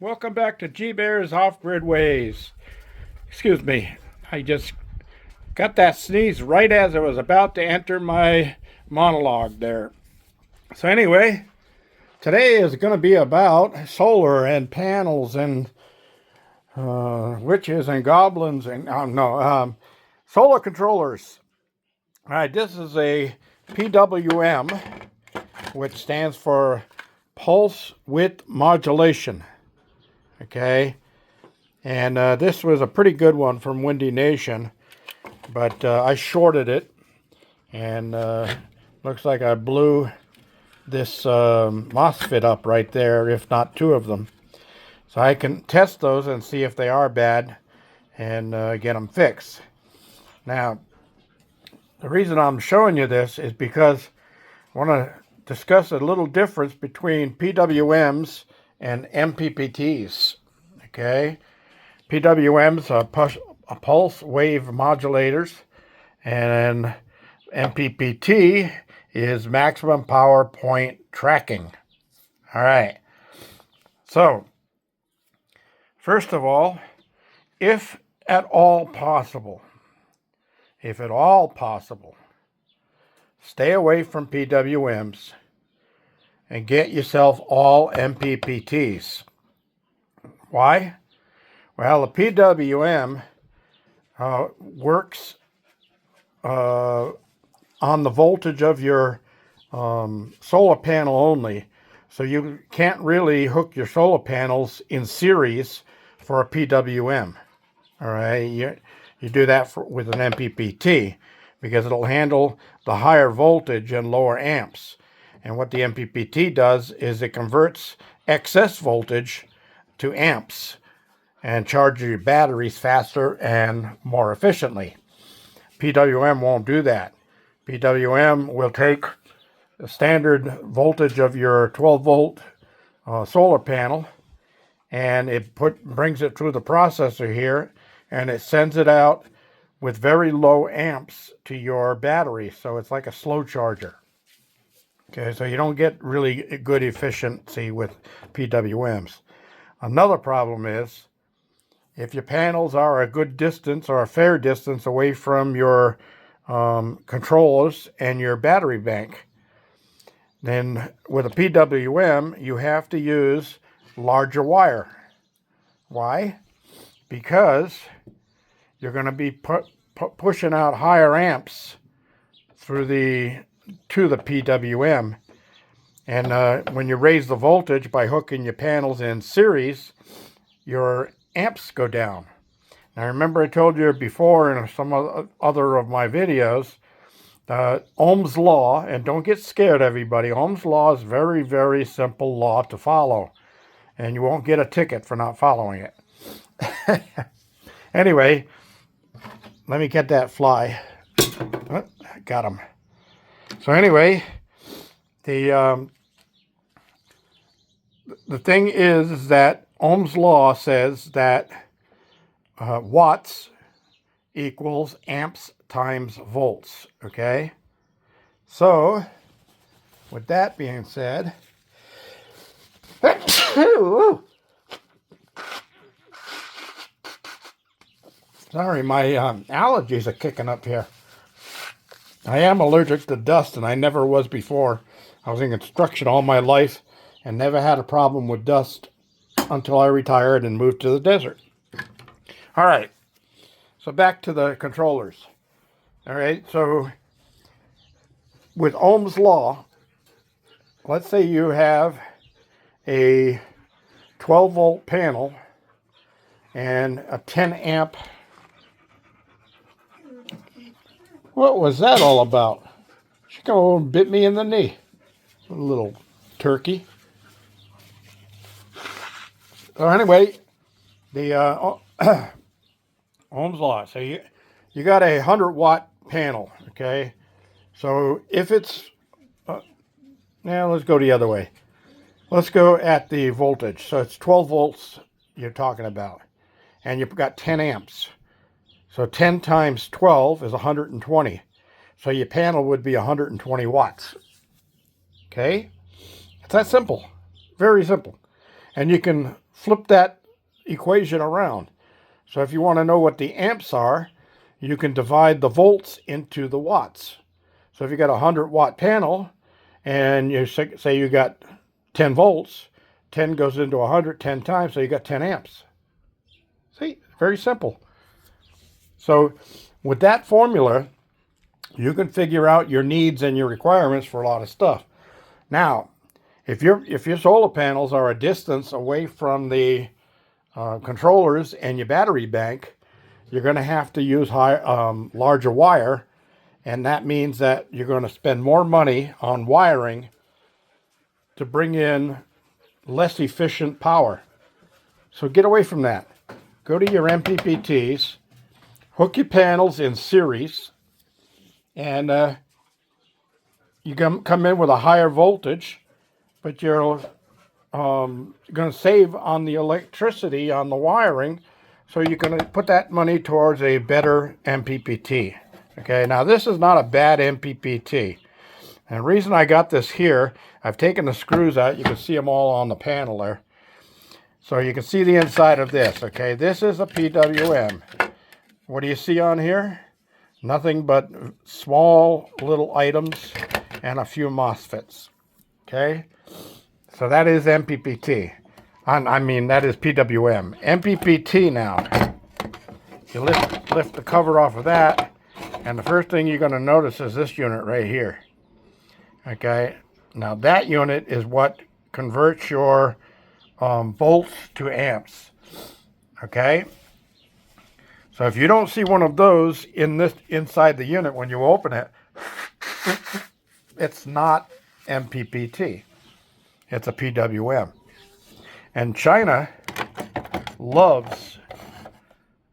Welcome back to G-Bear's Off-Grid Ways. Excuse me, I just got that sneeze right as I was about to enter my monologue there. So anyway, today is going to be about solar and panels and witches and goblins and solar controllers. All right, this is a PWM, which stands for Pulse Width Modulation. Okay, and this was a pretty good one from Windy Nation, but I shorted it, and looks like I blew this MOSFET up right there, if not two of them. So I can test those and see if they are bad and get them fixed. Now, the reason I'm showing you this is because I want to discuss a little difference between PWMs and MPPTs. Okay, PWMs are pulse wave modulators, and MPPT is maximum power point tracking. All right, so first of all, if at all possible, stay away from PWMs and get yourself all MPPTs. Why? Well, the PWM works on the voltage of your solar panel only. So you can't really hook your solar panels in series for a PWM. All right, you do that with an MPPT because it'll handle the higher voltage and lower amps. And what the MPPT does is it converts excess voltage to amps and charges your batteries faster and more efficiently. PWM won't do that. PWM will take the standard voltage of your 12 volt solar panel, and it brings it through the processor here, and it sends it out with very low amps to your battery. So it's like a slow charger. Okay, so you don't get really good efficiency with PWMs. Another problem is if your panels are a good distance or a fair distance away from your controllers and your battery bank, then with a PWM, you have to use larger wire. Why? Because you're going to be pushing out higher amps to the PWM. And when you raise the voltage by hooking your panels in series, your amps go down. Now remember I told you before in some other of my videos, Ohm's law, and don't get scared everybody, Ohm's law is very, very simple law to follow. And you won't get a ticket for not following it. Anyway, let me get that fly. Oh, got him. So anyway, the thing is that Ohm's law says that watts equals amps times volts, okay? So, with that being said, sorry, my allergies are kicking up here. I am allergic to dust, and I never was before. I was in construction all my life and never had a problem with dust until I retired and moved to the desert. All right, so back to the controllers. All right, so with Ohm's law, let's say you have a 12 volt panel and a 10 amp. What was that all about? She came over and bit me in the knee. A little turkey. So anyway, the Ohm's law. So you got a 100 watt panel, okay? So if it's, now let's go the other way. Let's go at the voltage. So it's 12 volts you're talking about. And you've got 10 amps. So 10 times 12 is 120. So your panel would be 120 watts. Okay? It's that simple. Very simple. And you can flip that equation around. So if you want to know what the amps are, you can divide the volts into the watts. So if you got a 100-watt panel and you say you got 10 volts, 10 goes into 100 10 times, so you got 10 amps. See, very simple. So with that formula, you can figure out your needs and your requirements for a lot of stuff. Now, if your solar panels are a distance away from the controllers and your battery bank, you're going to have to use larger wire, and that means that you're going to spend more money on wiring to bring in less efficient power. So get away from that. Go to your MPPTs, hook your panels in series, and you come in with a higher voltage, but you're going to save on the electricity on the wiring, so you're going to put that money towards a better MPPT. Okay, now this is not a bad MPPT. And the reason I got this here, I've taken the screws out. You can see them all on the panel there. So you can see the inside of this. Okay, this is a PWM. What do you see on here? Nothing but small little items and a few MOSFETs. Okay, so that is MPPT. I mean, that is PWM. MPPT now. You lift the cover off of that, and the first thing you're going to notice is this unit right here. Okay, now that unit is what converts your volts to amps. Okay, so if you don't see one of those inside the unit when you open it, it's not MPPT. It's a PWM. And China loves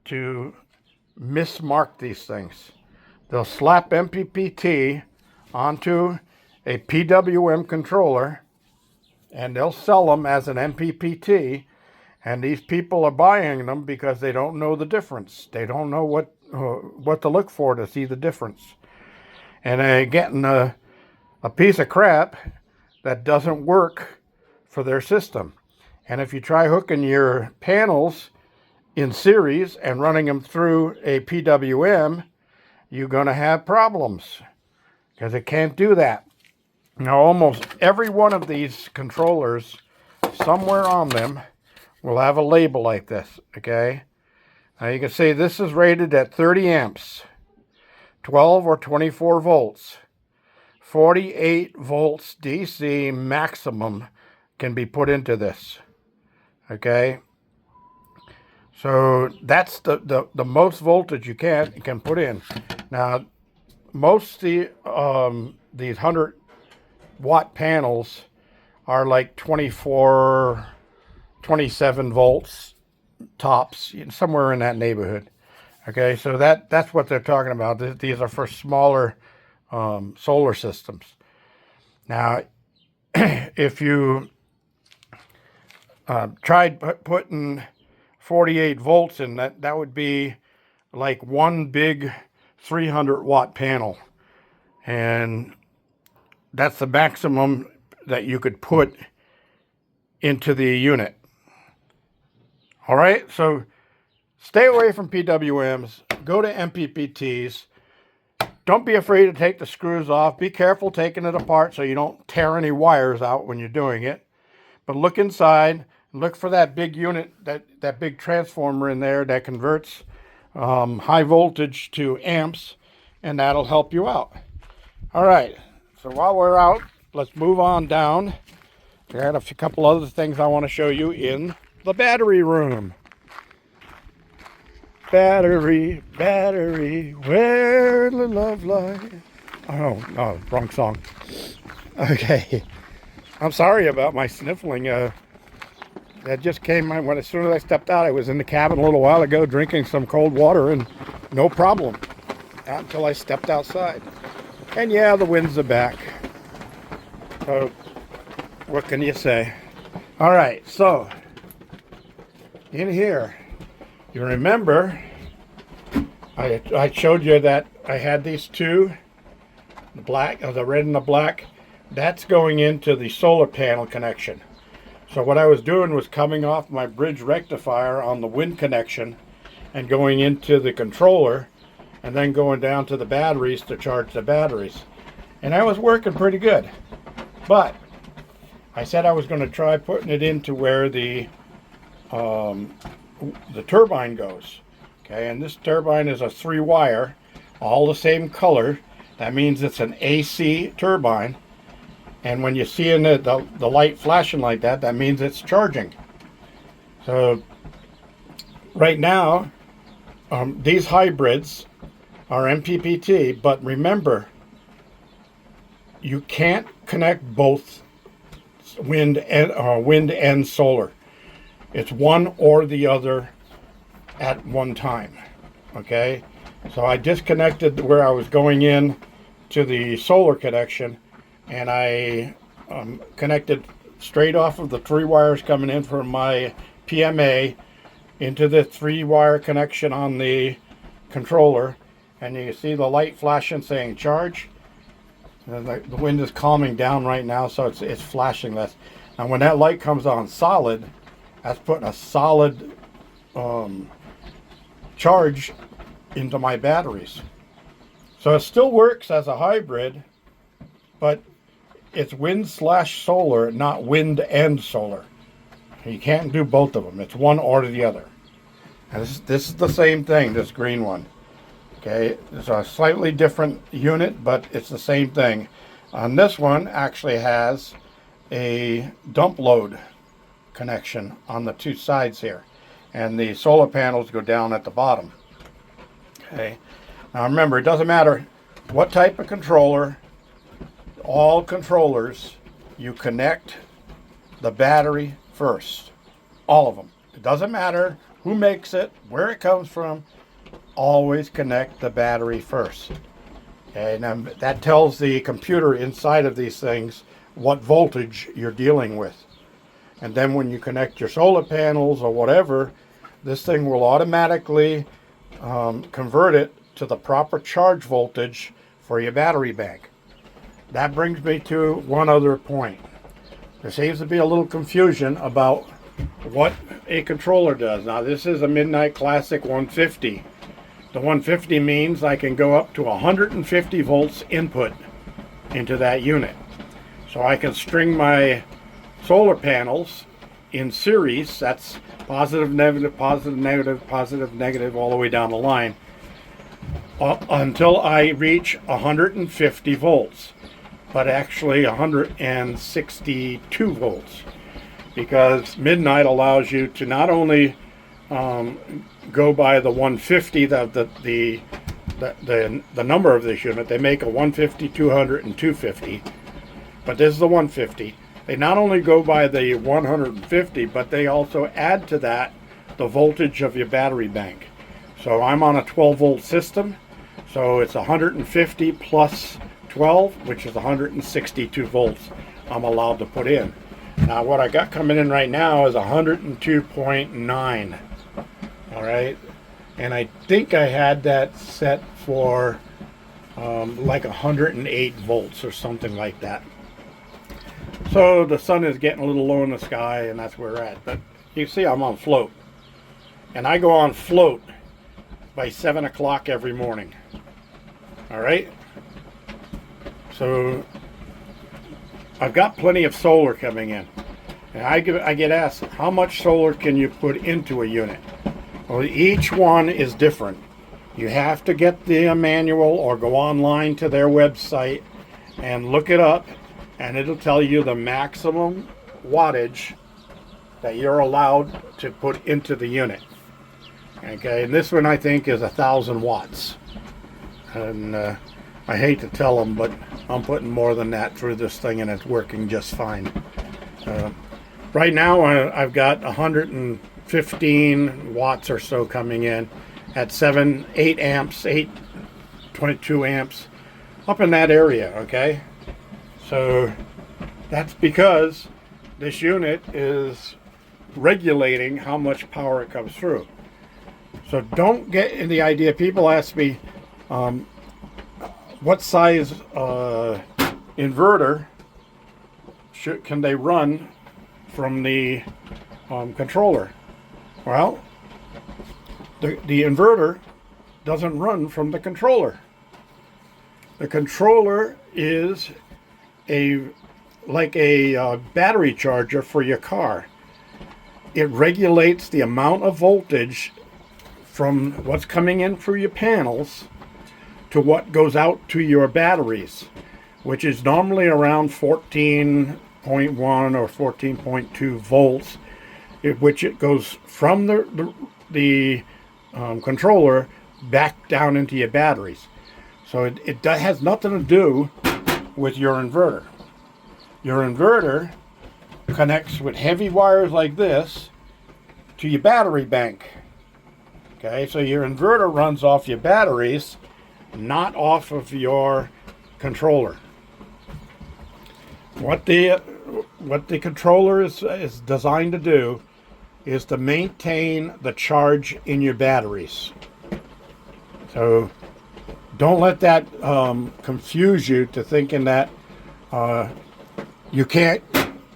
to mismark these things. They'll slap MPPT onto a PWM controller, and they'll sell them as an MPPT, and these people are buying them because they don't know the difference. They don't know what to look for to see the difference. And they're getting a piece of crap that doesn't work for their system. And if you try hooking your panels in series and running them through a PWM, you're going to have problems because it can't do that. Now, almost every one of these controllers, somewhere on them, will have a label like this, okay? Now, you can see this is rated at 30 amps, 12 or 24 volts, 48 volts DC maximum can be put into this. Okay, so that's the most voltage you can put in. Now, most these 100-watt panels are like 24, 27 volts tops, somewhere in that neighborhood. Okay, so that's what they're talking about. These are for smaller solar systems. Now, if you tried putting 48 volts in, that would be like one big 300-watt panel, and that's the maximum that you could put into the unit. All right, so stay away from PWMs, go to MPPTs. Don't be afraid to take the screws off. Be careful taking it apart so you don't tear any wires out when you're doing it. But look inside, look for that big unit, that big transformer in there that converts high voltage to amps, and that'll help you out. All right, so while we're out, let's move on down. I got a couple other things I want to show you in the battery room. Battery, battery, where the love lies. Oh, wrong song. Okay, I'm sorry about my sniffling. That just came as soon as I stepped out. I was in the cabin a little while ago drinking some cold water, and no problem. Not until I stepped outside. And yeah, the winds are back. So, what can you say? All right, so in here, you remember I showed you that I had these two, the red and the black. That's going into the solar panel connection. So what I was doing was coming off my bridge rectifier on the wind connection and going into the controller and then going down to the batteries to charge the batteries. And that was working pretty good. But I said I was going to try putting it into where the turbine goes. Okay, and this turbine is a 3-wire, all the same color. That means it's an AC turbine. And when you see in the light flashing like that, that means it's charging. So right now, these hybrids are MPPT, but remember, you can't connect both wind and solar. It's one or the other at one time. Okay, so I disconnected where I was going in to the solar connection, and I connected straight off of the 3 wires coming in from my PMA into the 3-wire connection on the controller, and you see the light flashing saying charge. And the wind is calming down right now, so it's flashing less. And when that light comes on solid, that's putting a solid charge into my batteries. So it still works as a hybrid, but it's wind/solar, not wind and solar. You can't do both of them. It's one or the other. And this is the same thing, this green one. Okay, it's a slightly different unit, but it's the same thing. On this one actually has a dump load connection on the 2 sides here. And the solar panels go down at the bottom. Okay, now remember, it doesn't matter what type of controller, all controllers, you connect the battery first. All of them. It doesn't matter who makes it, where it comes from, always connect the battery first. Okay, now that tells the computer inside of these things what voltage you're dealing with. And then when you connect your solar panels or whatever, this thing will automatically convert it to the proper charge voltage for your battery bank. That brings me to one other point. There seems to be a little confusion about what a controller does. Now this is a Midnight Classic 150. The 150 means I can go up to 150 volts input into that unit. So I can string my solar panels in series. That's positive, negative, positive, negative, positive, negative, all the way down the line until I reach 150 volts. But actually 162 volts, because Midnight allows you to not only go by the 150, the number of this unit. They make a 150, 200, and 250, but this is the 150. They not only go by the 150, but they also add to that the voltage of your battery bank. So I'm on a 12 volt system, so it's 150 plus 12, which is 162 volts I'm allowed to put in. Now what I got coming in right now is 102.9. all right, and I think I had that set for like 108 volts or something like that. So the sun is getting a little low in the sky, and that's where we're at. But you see I'm on float, and I go on float by 7 o'clock every morning. All right, so I've got plenty of solar coming in, and I get asked, how much solar can you put into a unit? Well, each one is different. You have to get the manual or go online to their website and look it up, and it'll tell you the maximum wattage that you're allowed to put into the unit. Okay, and this one I think is 1,000 watts. And I hate to tell them, but I'm putting more than that through this thing, and it's working just fine. Right now I've got 115 watts or so coming in at 8 amps, 22 amps, up in that area, okay? So that's because this unit is regulating how much power it comes through. So don't get in the idea, people ask me, what size inverter can they run from the controller. Well, the inverter doesn't run from the controller. The controller is like a battery charger for your car. It regulates the amount of voltage from what's coming in through your panels to what goes out to your batteries, which is normally around 14.1 or 14.2 volts, which it goes from the controller back down into your batteries. So it has nothing to do with your inverter. Your inverter connects with heavy wires like this to your battery bank. Okay, so your inverter runs off your batteries, not off of your controller. What the controller is designed to do is to maintain the charge in your batteries. So don't let that confuse you to thinking that you can't.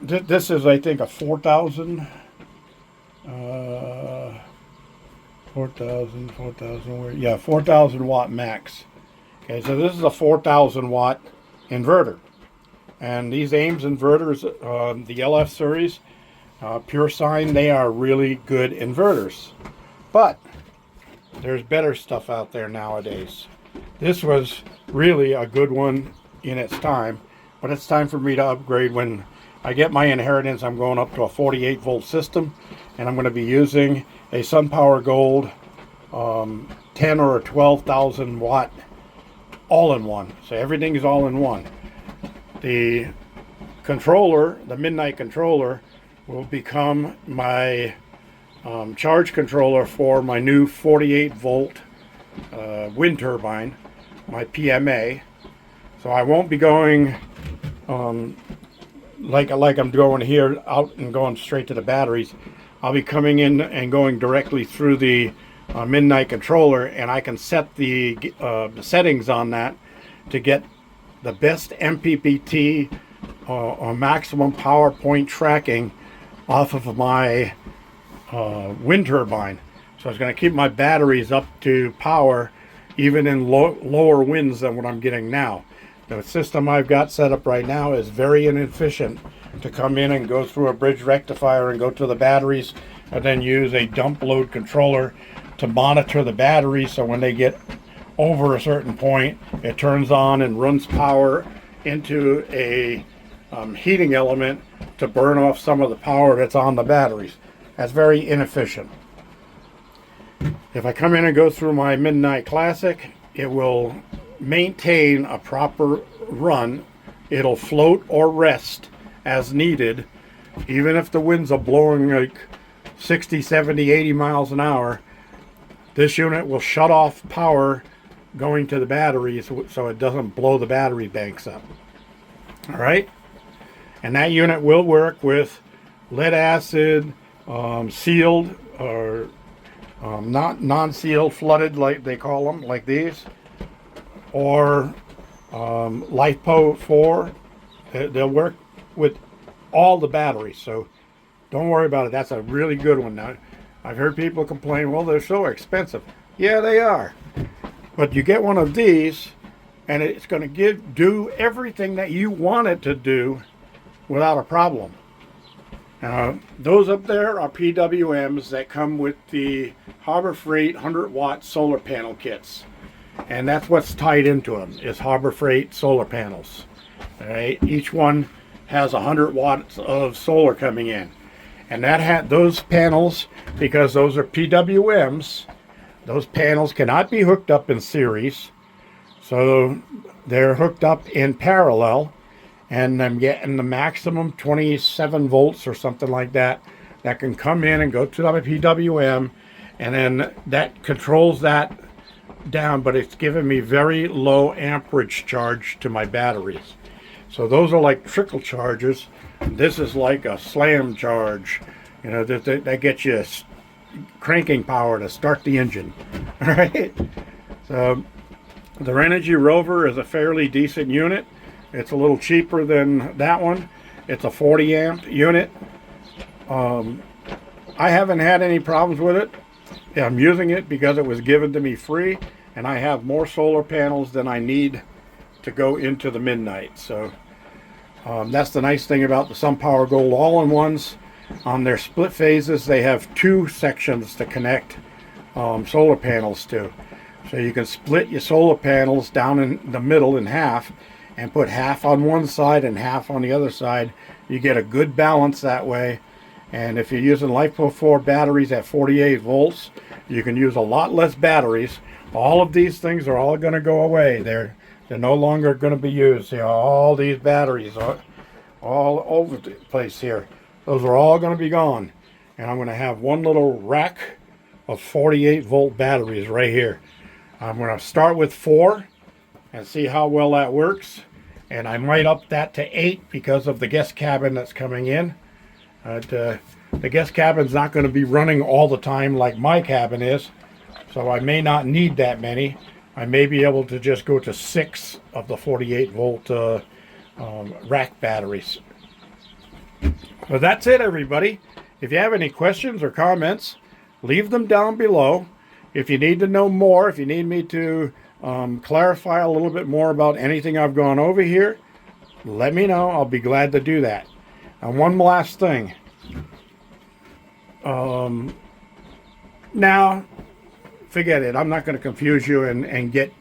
This is, I think, a 4,000 watt max. Okay, so this is a 4,000 watt inverter. And these Ames inverters, the LF series, Pure Sine, they are really good inverters. But there's better stuff out there nowadays. This was really a good one in its time, but it's time for me to upgrade. When I get my inheritance, I'm going up to a 48 volt system, and I'm going to be using a SunPower Gold 10 or 12,000 watt all-in-one. So everything is all-in-one. The controller, the Midnight controller, will become my charge controller for my new 48 volt wind turbine, my PMA. So I won't be going like I'm going here out and going straight to the batteries. I'll be coming in and going directly through the Midnight controller, and I can set the settings on that to get the best MPPT or maximum power point tracking off of my wind turbine. So it's going to keep my batteries up to power even in lower winds than what I'm getting now. The system I've got set up right now is very inefficient to come in and go through a bridge rectifier and go to the batteries and then use a dump load controller to monitor the batteries, so when they get over a certain point, it turns on and runs power into a heating element to burn off some of the power that's on the batteries. That's very inefficient. If I come in and go through my Midnight Classic, it will maintain a proper run. It'll float or rest as needed, even if the winds are blowing like 60, 70, 80 miles an hour. This unit will shut off power going to the batteries so it doesn't blow the battery banks up. All right, and that unit will work with lead acid, sealed or not non-sealed, flooded, like they call them, like these, or LiFePO 4. They'll work with all the batteries, so don't worry about it. That's a really good one. Now, I've heard people complain, well, they're so expensive. Yeah, they are. But you get one of these, and it's going to do everything that you want it to do without a problem. Those up there are PWMs that come with the Harbor Freight 100 watt solar panel kits. And that's what's tied into them, is Harbor Freight solar panels. All right, each one has 100 watts of solar coming in. And those panels, because those are PWMs, those panels cannot be hooked up in series. So they're hooked up in parallel, and I'm getting the maximum 27 volts or something like that can come in and go to the PWM, and then that controls that down, but it's giving me very low amperage charge to my batteries. So those are like trickle charges. This is like a slam charge, you know, that gets you cranking power to start the engine. All right. So the Renogy Rover is a fairly decent unit. It's a little cheaper than that one. It's a 40 amp unit. I haven't had any problems with it. I'm using it because it was given to me free, and I have more solar panels than I need to go into the midnight. So that's the nice thing about the SunPower Gold all-in-ones. On their split phases, they have two sections to connect solar panels to. So you can split your solar panels down in the middle in half and put half on one side and half on the other side. You get a good balance that way. And if you're using LiFePro4 batteries at 48 volts, you can use a lot less batteries. All of these things are all going to go away. They're no longer going to be used. You know, all these batteries are all over the place here. Those are all going to be gone. And I'm going to have one little rack of 48 volt batteries right here. I'm going to start with 4 and see how well that works. And I might up that to 8 because of the guest cabin that's coming in. The guest cabin's not going to be running all the time like my cabin is, so I may not need that many. I may be able to just go to 6 of the 48 volt rack batteries. But that's it, everybody. If you have any questions or comments, leave them down below. If you need to know more, if you need me to clarify a little bit more about anything I've gone over here, let me know. I'll be glad to do that. And one last thing. Now, forget it. I'm not going to confuse you and get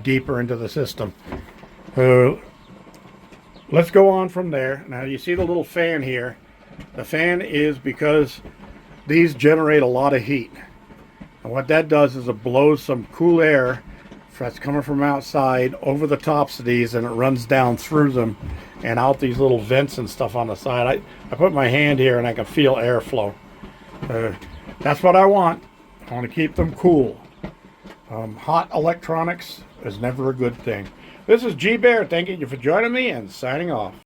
deeper into the system. Let's go on from there. Now, you see the little fan here. The fan is because these generate a lot of heat. And what that does is it blows some cool air that's coming from outside over the tops of these, and it runs down through them and out these little vents and stuff on the side. I put my hand here and I can feel airflow. That's what I want. I want to keep them cool. Hot electronics is never a good thing. This is G Bear. Thank you for joining me and signing off.